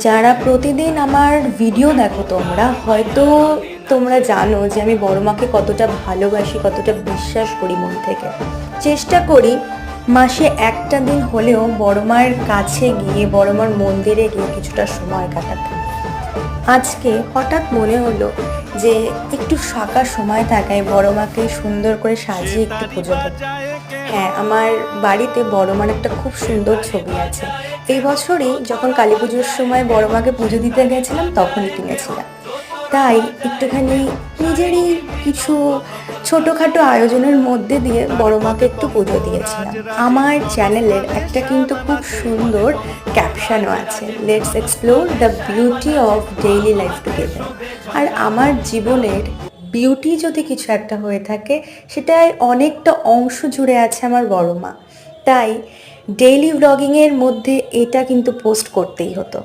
যারা প্রতিদিন আমার ভিডিও দেখো তোমরা হয়তো তোমরা জানো যে আমি বড় মাকে কতটা ভালোবাসি, কতটা বিশ্বাস করি মন থেকে। চেষ্টা করি মাসে একটা দিন হলেও বড় মায়ের কাছে গিয়ে, বড় মার মন্দিরে গিয়ে কিছুটা সময় কাটাতে। আজকে হঠাৎ মনে হলো যে একটু ফাঁকা সময় থাকায় বড় মাকে সুন্দর করে সাজিয়ে একটু পুজো দেব। হ্যাঁ, আমার বাড়িতে বড় মার একটা খুব সুন্দর ছবি আছে। এই বছরই যখন কালী পুজোর সময় বড় মাকে পুজো দিতে গেছিলাম তখনই কিনেছিলাম। তাই একটুখানি নিজেরই কিছু ছোটোখাটো আয়োজনের মধ্যে দিয়ে বড় মাকে একটু পুজো দিয়েছিলাম। আমার চ্যানেলের একটা কিন্তু খুব সুন্দর ক্যাপশনও আছে, let's explore the beauty of daily life together. আর আমার জীবনের বিউটি যদি কিছু একটা হয়ে থাকে, সেটাই অনেকটা অংশ জুড়ে আছে আমার বড় মা। তাই ডেইলি ব্লগিংয়ের মধ্যে এটা কিন্তু পোস্ট করতেই হতো।